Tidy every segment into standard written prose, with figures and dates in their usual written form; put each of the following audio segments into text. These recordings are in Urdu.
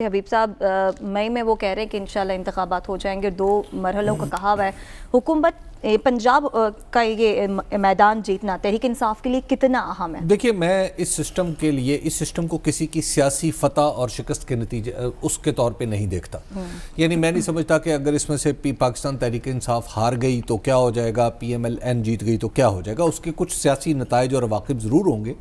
حبیب صاحب مئی میں وہ کہہ رہے ہیں کہ انشاءاللہ انتخابات ہو جائیں گے، 2 مرحلوں کا کہا ہوا ہے۔ حکومت پنجاب کا یہ میدان جیتنا تحریک انصاف کے لیے کتنا اہم ہے؟ دیکھیے، میں اس سسٹم کے لیے اس سسٹم کو کسی کی سیاسی فتح اور شکست کے نتیجے اس کے طور پہ نہیں دیکھتا۔ یعنی میں نہیں سمجھتا کہ اگر اس میں سے پاکستان تحریک انصاف ہار گئی تو کیا ہو جائے گا، پی ایم ایل این جیت گئی تو کیا ہو جائے گا۔ اس کے کچھ سیاسی نتائج اور عواقب ضرور ہوں گے،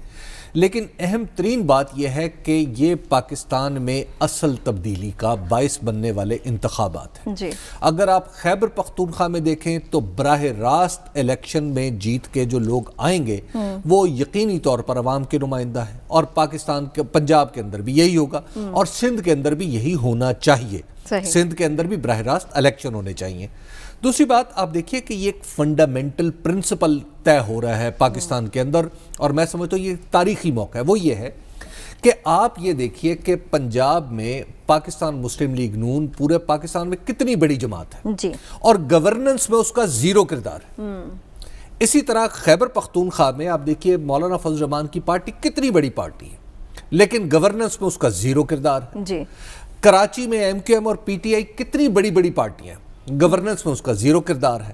لیکن اہم ترین بات یہ ہے کہ یہ پاکستان میں اصل تبدیلی کا باعث بننے والے انتخابات ہیں۔ جی، اگر آپ خیبر پختونخوا میں دیکھیں تو براہ راست الیکشن میں جیت کے جو لوگ آئیں گے وہ یقینی طور پر عوام کے نمائندہ ہیں، اور پاکستان کے پنجاب کے اندر بھی یہی ہوگا، اور سندھ کے اندر بھی یہی ہونا چاہیے۔ سندھ کے اندر بھی براہ راست الیکشن ہونے چاہیے۔ دوسری بات آپ دیکھیے کہ یہ ایک فنڈامنٹل پرنسپل طے ہو رہا ہے پاکستان کے اندر، اور میں سمجھتا ہوں یہ تاریخی موقع ہے۔ وہ یہ ہے کہ آپ یہ دیکھیے کہ پنجاب میں پاکستان مسلم لیگ نون پورے پاکستان میں کتنی بڑی جماعت ہے، جی، اور گورننس میں اس کا زیرو کردار ہے۔ اسی طرح خیبر پختونخوا میں آپ دیکھیے مولانا فضل الرحمان کی پارٹی کتنی بڑی پارٹی ہے، لیکن گورننس میں اس کا زیرو کردار ہے۔ جی، کراچی میں ایم کیو ایم اور پی ٹی آئی کتنی بڑی بڑی پارٹیاں ہیں، گورننس میں اس کا زیرو کردار ہے۔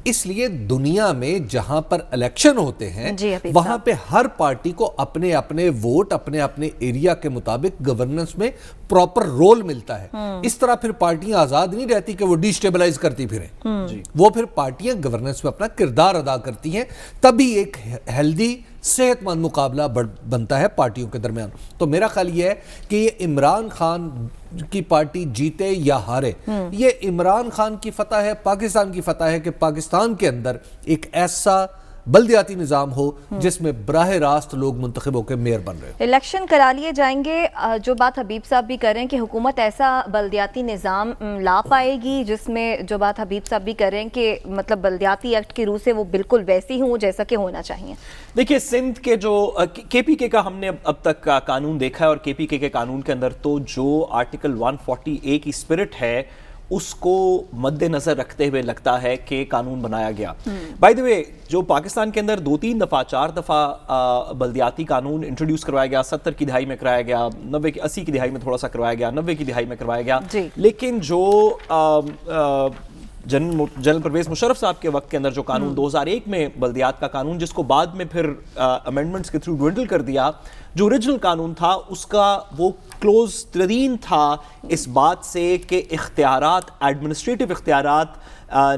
اس لیے دنیا میں جہاں پر الیکشن ہوتے ہیں وہاں پہ ہر پارٹی کو اپنے اپنے ووٹ اپنے اپنے ایریا کے مطابق گورننس میں پراپر رول ملتا ہے۔ اس طرح پھر پارٹیاں آزاد نہیں رہتی کہ وہ ڈی سٹیبلائز کرتی پھریں، وہ پھر پارٹیاں گورننس میں اپنا کردار ادا کرتی ہیں، تبھی ایک ہیلدی صحت مند مقابلہ بنتا ہے پارٹیوں کے درمیان۔ تو میرا خیال یہ ہے کہ یہ عمران خان کی پارٹی جیتے یا ہارے، یہ عمران خان کی فتح ہے، پاکستان کی فتح ہے کہ پاکستان کے اندر ایک ایسا بلدیاتی نظام ہو جس میں براہ راست لوگ منتخب ہو کے میئر بن رہے ہیں۔ الیکشن کرا لیے جائیں گے، جو بات حبیب صاحب بھی کر رہے ہیں کہ حکومت ایسا بلدیاتی نظام لا پائے گی جس میں جو بات حبیب صاحب بھی کر رہے ہیں کہ مطلب بلدیاتی ایکٹ کی روح سے وہ بالکل ویسی ہوں جیسا کہ ہونا چاہیے۔ دیکھیے، سندھ کے جو کے پی کے کا ہم نے اب تک کا قانون دیکھا ہے، اور کے پی کے قانون کے اندر تو جو آرٹیکل 140A کی اسپرٹ ہے اس کو مد نظر رکھتے ہوئے لگتا ہے کہ قانون بنایا گیا۔ بائی دی وے، جو پاکستان کے اندر 2-3 دفعہ 4 دفعہ بلدیاتی قانون انٹروڈیوس کروایا گیا، 70 کی دہائی میں کرایا گیا، 80 کی دہائی میں تھوڑا سا کروایا گیا، 90 کی دہائی میں کروایا گیا، لیکن جو جنرل پرویز مشرف صاحب کے وقت کے اندر جو قانون 2001 میں بلدیات کا قانون، جس کو بعد میں پھر امینڈمنٹس کے تھرو ڈوینڈل کر دیا، جو اوریجنل قانون تھا اس کا وہ کلوز ترین تھا اس بات سے کہ اختیارات، ایڈمنسٹریٹو اختیارات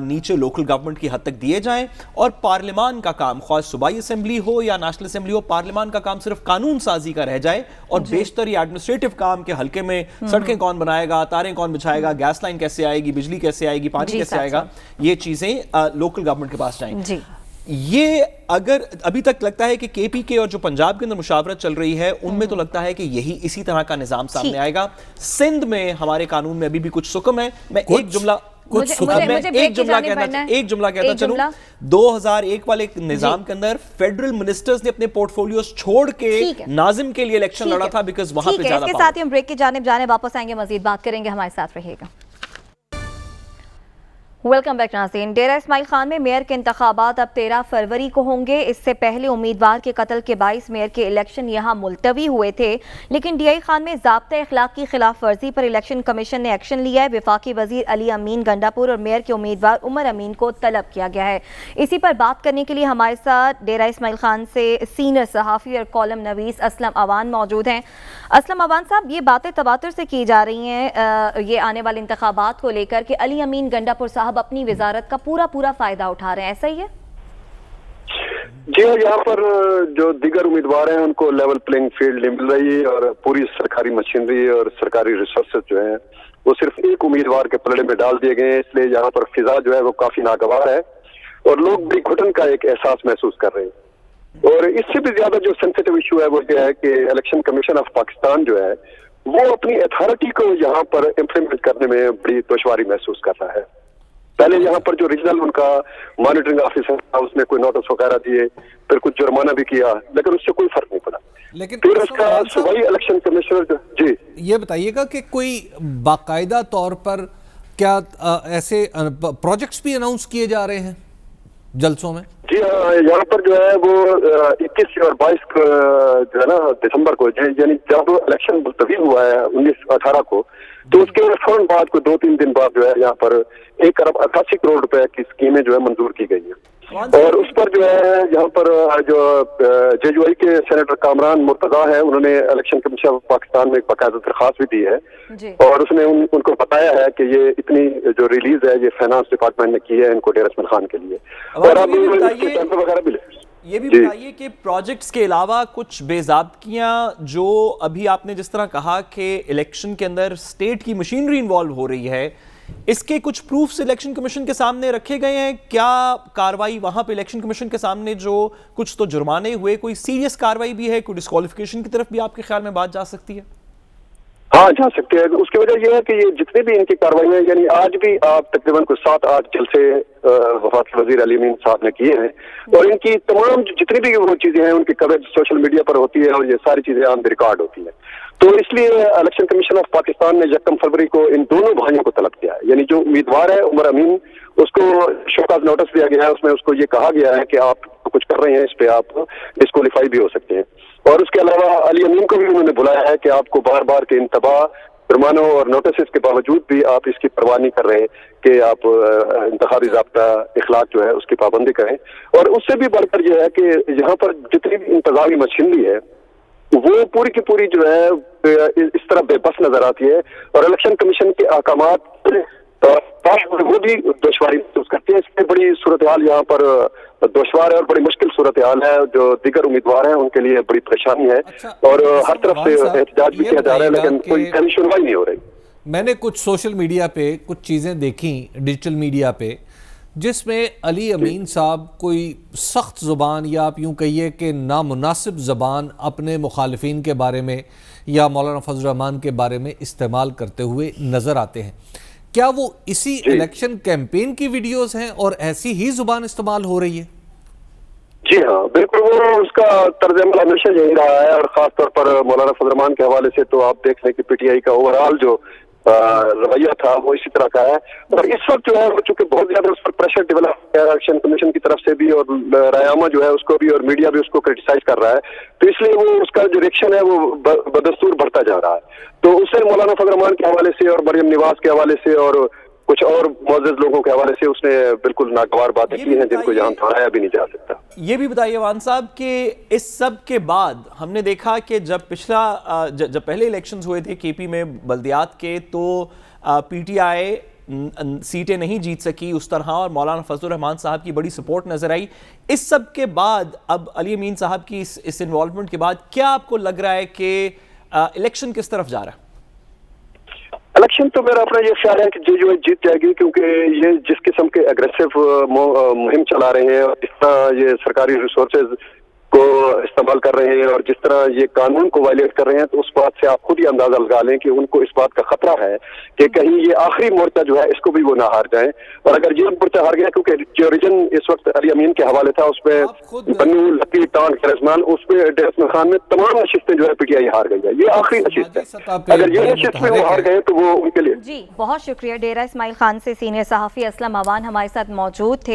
نیچے لوکل گورنمنٹ کی حد تک دیے جائیں، اور پارلیمان کا کام، خواہ صوبائی اسمبلی ہو یا نیشنل اسمبلی ہو، پارلیمان کا کام صرف قانون سازی کا رہ جائے، اور بیشتر یہ ایڈمنسٹریٹو کام کے حلقے میں سڑکیں کون بنائے گا، تاریں کون بچھائے گا، گیس لائن کیسے آئے گی، بجلی کیسے آئے گی، پانی کیسے آئے گا، یہ چیزیں لوکل گورنمنٹ کے پاس جائیں۔ یہ اگر ابھی تک لگتا ہے کہ کے پی کے اور جو پنجاب کے اندر مشاورت چل رہی ہے ان میں تو لگتا ہے کہ یہی اسی طرح کا نظام سامنے آئے گا۔ سندھ میں ہمارے قانون میں ابھی بھی کچھ سکم ہے۔ میں ایک جملہ کہتا چلوں، 2001 والے نظام کے اندر فیڈرل منسٹرز نے اپنے پورٹ فولیوز چھوڑ کے ناظم کے لیے الیکشن لڑا تھا، بیکاز وہاں پہ زیادہ۔ اس کے ساتھ ہی ہم بریک کی جانب جانے واپس آئیں گے، مزید بات کریں گے، ہمارے ساتھ رہیے گا۔ ویلکم بیک ناظرین۔ ڈیرہ اسماعیل خان میں میئر کے انتخابات اب 13 فروری کو ہوں گے۔ اس سے پہلے امیدوار کے قتل کے باعث میئر کے الیکشن یہاں ملتوی ہوئے تھے، لیکن ڈی آئی خان میں ضابطۂ اخلاق کی خلاف ورزی پر الیکشن کمیشن نے ایکشن لیا ہے۔ وفاقی وزیر علی امین گنڈاپور اور میئر کے امیدوار عمر امین کو طلب کیا گیا ہے۔ اسی پر بات کرنے کے لیے ہمارے ساتھ ڈیرہ اسماعیل خان سے سینئر صحافی اور کالم نویس اسلم اوان موجود ہیں۔ اسلم اوان صاحب، یہ باتیں تواتر سے کی جا رہی ہیں یہ آنے والے انتخابات کو لے کر کہ علی امین گنڈاپور صاحب اپنی وزارت کا پورا فائدہ اٹھا رہے ہیں، ایسا ہی ہے؟ جی ہاں، یہاں پر جو دیگر امیدوار ہیں ان کو لیول پلینگ فیلڈ نہیں مل رہی، اور پوری سرکاری مشینری اور سرکاری ریسورسز جو ہیں وہ صرف ایک امیدوار کے پلڑے میں ڈال دیے گئے ہیں۔ اس لیے یہاں پر فضا جو ہے وہ کافی ناگوار ہے، اور لوگ بڑی گھٹن کا ایک احساس محسوس کر رہے ہیں۔ اور اس سے بھی زیادہ جو سینسیٹیو ایشو ہے وہ یہ ہے کہ الیکشن کمیشن آف پاکستان جو ہے وہ اپنی اتھارٹی کو یہاں پر امپلیمنٹ کرنے میں بڑی دشواری محسوس کر رہا ہے۔ پہلے یہاں پر جو ریجنل ان کا مانیٹرنگ آفیسر تھا اس نے کوئی نوٹس وغیرہ دیے، پھر کچھ جرمانہ بھی کیا، لیکن اس سے کوئی فرق نہیں پڑا۔ لیکن پھر اس کا صوبائی الیکشن کمشنر جی یہ بتائیے گا کہ کوئی باقاعدہ طور پر کیا ایسے پروجیکٹس بھی اناؤنس کیے جا رہے ہیں جلسوں میں؟ جی ہاں، یہاں پر جو ہے وہ 21 اور 22 جو ہے نا دسمبر کو، یعنی جب الیکشن ملتوی ہوا ہے 19-18 کو، تو اس کے فوراً بعد کو 2-3 دن بعد جو ہے یہاں پر 1.88 کروڑ روپے کی اسکیمیں جو ہے منظور کی گئی ہیں، اور اس پر جو ہے یہاں پر جو جے یو آئی کے سینیٹر کامران مرتضیٰ ہیں، انہوں نے الیکشن کمیشن آف پاکستان میں ایک باقاعدہ درخواست بھی دی ہے، اور اس نے ان کو بتایا ہے کہ یہ اتنی جو ریلیز ہے یہ فائنانس ڈپارٹمنٹ نے کی ہے ان کو ڈیر اسماعیل خان کے لیے، اور اب وغیرہ بھی یہ بھی بتائیے کہ پروجیکٹس کے علاوہ کچھ بے ضابطگیاں جو ابھی آپ نے جس طرح کہا کہ الیکشن کے اندر اسٹیٹ کی مشینری انوالو ہو رہی ہے، اس کے کچھ پروفز الیکشن کمیشن کے سامنے رکھے گئے ہیں؟ کیا کاروائی وہاں پہ الیکشن کمیشن کے سامنے جو کچھ تو جرمانے ہوئے، کوئی سیریس کاروائی بھی ہے، کوئی ڈسکوالیفیکیشن کی طرف بھی آپ کے خیال میں بات جا سکتی ہے؟ ہاں جا سکتے ہیں، اس کی وجہ یہ ہے کہ یہ جتنے بھی ان کی کارروائیاں، یعنی آج بھی آپ تقریباً کوئی 7-8 جلسے وفاقی وزیر علی امین صاحب نے کیے ہیں، اور ان کی تمام جتنی بھی وہ چیزیں ہیں ان کی کوریج سوشل میڈیا پر ہوتی ہے، اور یہ ساری چیزیں آن دی ریکارڈ ہوتی ہیں، تو اس لیے الیکشن کمیشن آف پاکستان نے 1 فروری کو ان دونوں بھائیوں کو طلب کیا ہے، یعنی جو امیدوار ہے عمر امین، اس کو شوکاز نوٹس دیا گیا ہے، اس میں اس کو یہ کہا گیا ہے کہ آپ کچھ کر رہے ہیں اس پہ آپ ڈسکوالیفائی بھی ہو سکتے ہیں، اور اس کے علاوہ علی امین کو بھی انہوں نے بلایا ہے کہ آپ کو بار بار کے انتباہ، جرمانوں اور نوٹسز کے باوجود بھی آپ اس کی پرواہ نہیں کر رہے کہ آپ انتخابی ضابطہ اخلاق جو ہے اس کی پابندی کریں، اور اس سے بھی بڑھ کر یہ ہے کہ یہاں پر جتنی بھی انتظامی مشینری ہے وہ پوری کی پوری جو ہے اس طرح بے بس نظر آتی ہے، اور الیکشن کمیشن کے احکامات وہ بھی دشواری محسوس کرتے ہیں، اس میں بڑی صورتحال یہاں پر دشوار ہے اور بڑی مشکل صورتحال ہے، جو دیگر امیدوار ہیں ان کے لیے بڑی پریشانی ہے، اور ہر طرف سے احتجاج بھی کیا جا رہا ہے لیکن کوئی سنوائی نہیں ہو رہی۔ میں نے کچھ سوشل میڈیا پہ کچھ چیزیں دیکھیں، ڈیجیٹل میڈیا پہ، جس میں علی امین صاحب کوئی سخت زبان یا آپ یوں کہیے کہ نامناسب زبان اپنے مخالفین کے بارے میں یا مولانا فضل الرحمان کے بارے میں استعمال کرتے ہوئے نظر آتے ہیں۔ کیا وہ اسی الیکشن کیمپین کی ویڈیوز ہیں اور ایسی ہی زبان استعمال ہو رہی ہے؟ جی ہاں بالکل، وہ اس کا طرز عمل ہمیشہ یہی رہا ہے، اور خاص طور پر مولانا فضل الرحمان کے حوالے سے تو آپ دیکھ لیں کہ پی ٹی آئی کا اوورآل جو رویہ تھا وہ اسی طرح کا ہے، اور اس وقت جو ہے وہ چونکہ بہت زیادہ اس پر پریشر ڈیولپ ہے الیکشن کمیشن کی طرف سے بھی، اور رائمہ جو ہے اس کو بھی اور میڈیا بھی اس کو کرٹیسائز کر رہا ہے، تو اس لیے وہ اس کا جو ریئیکشن ہے وہ بدستور بڑھتا جا رہا ہے، تو اس سے مولانا فضل الرحمان کے حوالے سے اور مریم نواز کے حوالے سے اور کچھ اور معزز لوگوں کے حوالے سے اس نے بالکل ناگوار باتیں کی ہیں جن کو یہاں دہرایا بھی نہیں جا سکتا۔ یہ بھی بتائیے وان صاحب کہ اس سب کے بعد ہم نے دیکھا کہ جب پہلے الیکشنز ہوئے تھے کے پی میں بلدیات کے، تو پی ٹی آئی سیٹیں نہیں جیت سکی اس طرح، اور مولانا فضل الرحمان صاحب کی بڑی سپورٹ نظر آئی۔ اس سب کے بعد اب علی امین صاحب کی اس انوالومنٹ کے بعد کیا آپ کو لگ رہا ہے کہ الیکشن کس طرف جا رہا ہے؟ الیکشن تو میرا اپنا یہ خیال ہے کہ جے یو آئی جیت جائے گی، کیونکہ یہ جس قسم کے اگریسو مہم چلا رہے ہیں، اور جس طرح یہ سرکاری ریسورسز کو استعمال کر رہے ہیں، اور جس طرح یہ قانون کو وائلیٹ کر رہے ہیں، تو اس بات سے آپ خود ہی اندازہ لگا لیں کہ ان کو اس بات کا خطرہ ہے کہ کہیں یہ آخری مورچہ جو ہے اس کو بھی وہ نہ ہار جائیں، اور اگر یہ مورچہ ہار گیا، کیونکہ جو ریجن اس وقت علی امین کے حوالے تھا اس میں بنو لکی ٹان خیرزمان، اس میں ڈیر اسماعیل خان میں تمام نشستیں جو ہے پی ٹی آئی ہار گئی ہے، یہ آخری نشست ہے، اگر یہ نشست میں وہ ہار گئے تو وہ ان کے لیے۔ جی بہت شکریہ، ڈیرہ اسماعیل خان سے سینئر صحافی اسلم اوان ہمارے ساتھ موجود تھے۔